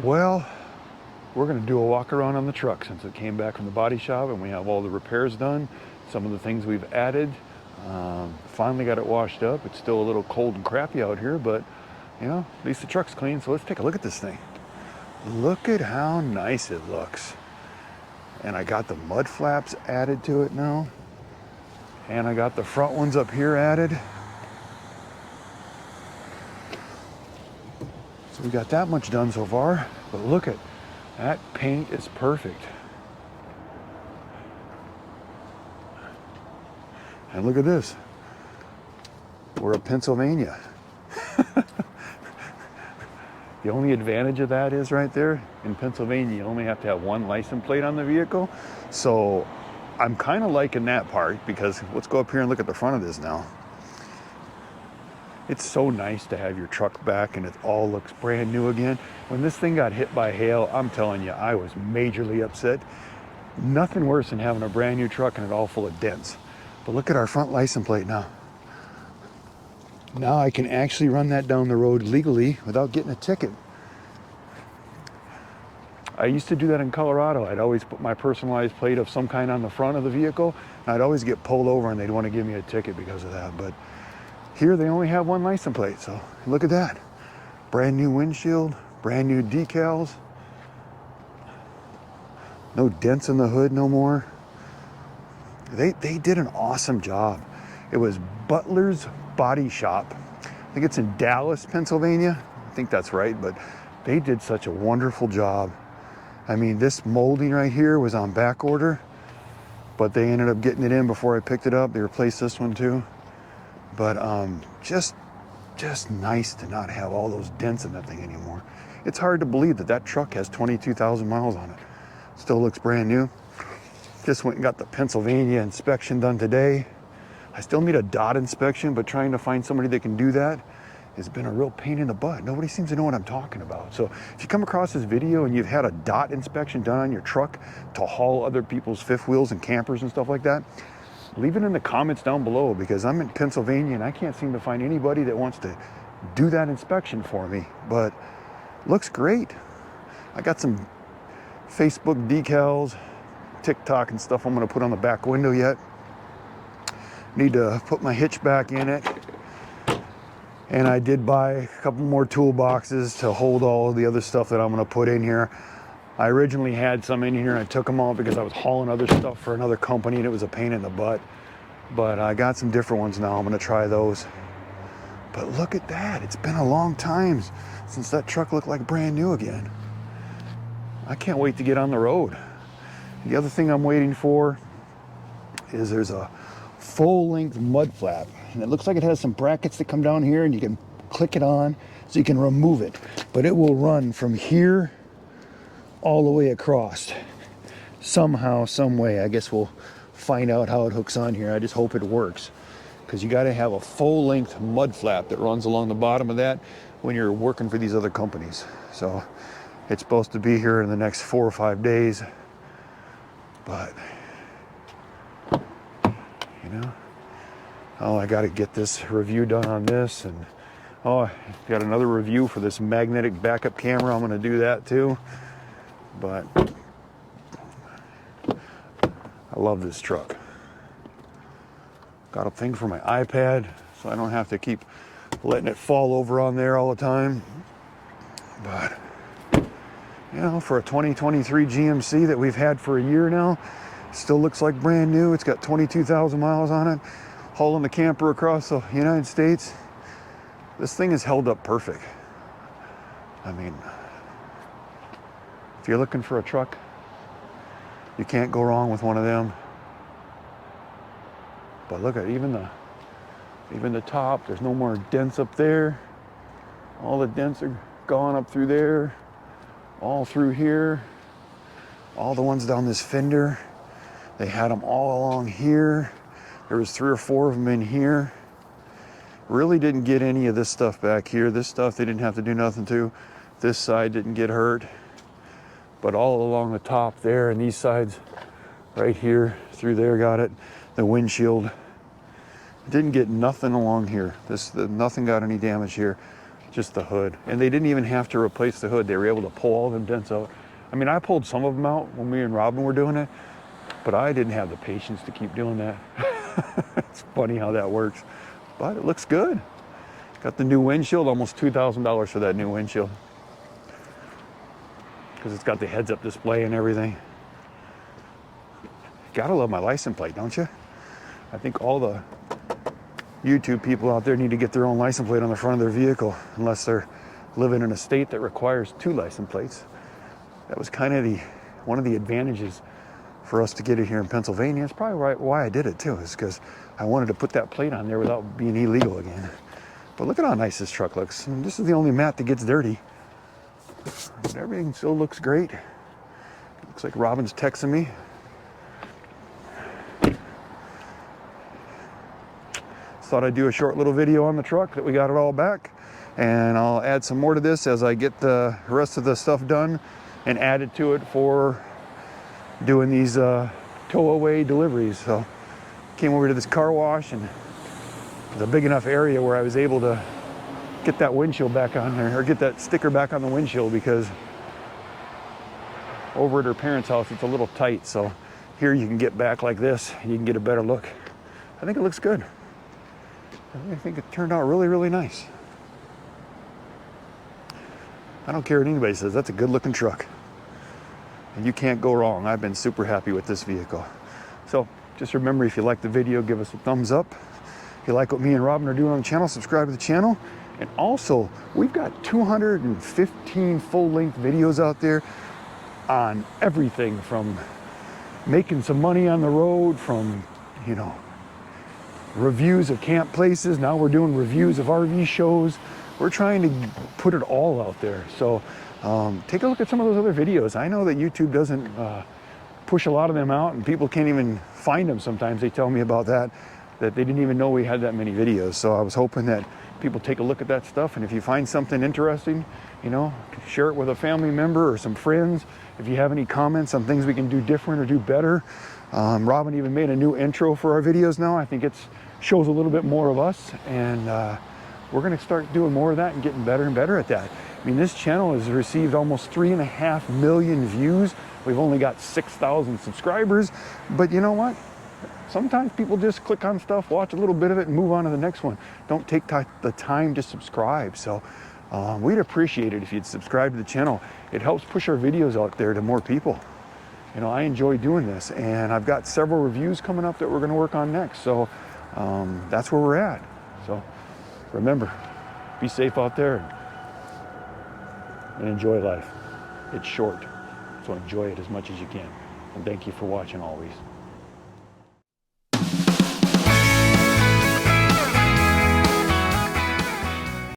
Well, we're going to do a walk around on the truck since it came back from the body shop and we have all the repairs done. Some of the things we've added. Finally got it washed up. It's still a little cold and crappy out here, but you know, at least the truck's clean. So let's take a look at this thing. Look at how nice it looks. And I got the mud flaps added to it now. And I got the front ones up here added. So we got that much done so far. But look at that paint is perfect. And look at this. We're in Pennsylvania. The only advantage of that is right there, in Pennsylvania, you only have to have one license plate on the vehicle. So I'm kind of liking that part because let's go up here and look at the front of this now. It's so nice to have your truck back and it all looks brand new again. When this thing got hit by hail, I'm telling you, I was majorly upset. Nothing worse than having a brand new truck and it all full of dents. But look at our front license plate now. Now I can actually run that down the road legally without getting a ticket. I used to do that in Colorado. I'd always put my personalized plate of some kind on the front of the vehicle, and I'd always get pulled over and they'd want to give me a ticket because of that. But here they only have one license plate, so look at that. Brand new windshield, brand new decals. No dents in the hood no more. They did an awesome job. It was Butler's Body Shop. I think it's in Dallas, Pennsylvania. I think that's right, but they did such a wonderful job. I mean, this molding right here was on back order, but they ended up getting it in before I picked it up. They replaced this one too. But just nice to not have all those dents in that thing anymore. It's hard to believe that that truck has 22,000 miles on it. Still looks brand new. Just went and got the Pennsylvania inspection done today. I still need a dot inspection, but trying to find somebody that can do that has been a real pain in the butt. Nobody seems to know what I'm talking about. So if you come across this video and you've had a dot inspection done on your truck to haul other people's fifth wheels and campers and stuff like that, leave it in the comments down below because I'm in Pennsylvania and I can't seem to find anybody that wants to do that inspection for me. But looks great. I got some Facebook decals, TikTok and stuff I'm gonna put on the back window yet. Need to put my hitch back in it. And I did buy a couple more toolboxes to hold all of the other stuff that I'm gonna put in here. I originally had some in here and I took them all because I was hauling other stuff for another company and it was a pain in the butt. But I got some different ones now. I'm gonna try those. But look at that. It's been a long time since that truck looked like brand new again. I can't wait to get on the road. The other thing I'm waiting for is there's a full-length mud flap. And it looks like it has some brackets that come down here and you can click it on so you can remove it. But it will run from here all the way across. Somehow, some way. I guess we'll find out how it hooks on here. I just hope it works. Because you got to have a full-length mud flap that runs along the bottom of that when you're working for these other companies. So it's supposed to be here in the next 4 or 5 days. But, you know, oh, I got to get this review done on this. And, oh, I got another review for this magnetic backup camera. I'm going to do that too. But I love this truck. Got a thing for my iPad so I don't have to keep letting it fall over on there all the time. But, you know, for a 2023 GMC that we've had for a year now, still looks like brand new. It's got 22,000 miles on it. Hauling the camper across the United States. This thing is held up perfect. I mean, if you're looking for a truck, you can't go wrong with one of them. But look at even the top. There's no more dents up there. All the dents are gone up through there, all through here, all the ones down this fender. They had them all along here. There was 3 or 4 of them in here. Really didn't get any of this stuff back here. This stuff they didn't have to do nothing to. This side didn't get hurt. But all along the top there and these sides right here through there got it. The windshield didn't get nothing along here. Nothing got any damage here. just the hood. And they didn't even have to replace the hood. They were able to pull all them dents out. I mean, I pulled some of them out when me and Robin were doing it, but I didn't have the patience to keep doing that. It's funny how that works, but it looks good. Got the new windshield, almost $2,000 for that new windshield, because it's got the heads-up display and everything. Gotta love my license plate, don't you? I think all the YouTube people out there need to get their own license plate on the front of their vehicle, unless they're living in a state that requires 2 license plates. That was kind of one of the advantages for us to get it here in Pennsylvania. It's probably why I did it too, is because I wanted to put that plate on there without being illegal again. But look at how nice this truck looks. And this is the only mat that gets dirty. But everything still looks great. Looks like Robin's texting me. Thought I'd do a short little video on the truck that we got it all back. And I'll add some more to this as I get the rest of the stuff done and add it to it for doing these tow away deliveries. So came over to this car wash, and it's a big enough area where I was able to get that windshield back on there, or get that sticker back on the windshield, because over at her parents' house it's a little tight. So here you can get back like this and you can get a better look. I think it looks good. I think it turned out really, really nice. I don't care what anybody says, that's a good looking truck. And you can't go wrong. I've been super happy with this vehicle. So just remember, if you like the video, give us a thumbs up. If you like what me and Robin are doing on the channel, subscribe to the channel. And also, we've got 215 full-length videos out there on everything from making some money on the road, from, you know, reviews of camp places. Now we're doing reviews of RV shows. We're trying to put it all out there. So take a look at some of those other videos. I know that YouTube doesn't push a lot of them out, and people can't even find them sometimes. They tell me about that they didn't even know we had that many videos. So I was hoping that people take a look at that stuff, and if you find something interesting, you know, share it with a family member or some friends. If you have any comments on things we can do different or do better. Robin even made a new intro for our videos now. I think it shows a little bit more of us, and we're going to start doing more of that and getting better and better at that. I mean, this channel has received almost 3.5 million views. We've only got 6,000 subscribers, but you know what? Sometimes people just click on stuff, watch a little bit of it, and move on to the next one. Don't take the time to subscribe. So we'd appreciate it if you'd subscribe to the channel. It helps push our videos out there to more people. You know, I enjoy doing this, and I've got several reviews coming up that we're going to work on next. So that's where we're at. So remember, be safe out there and enjoy life. It's short, so enjoy it as much as you can. And thank you for watching always.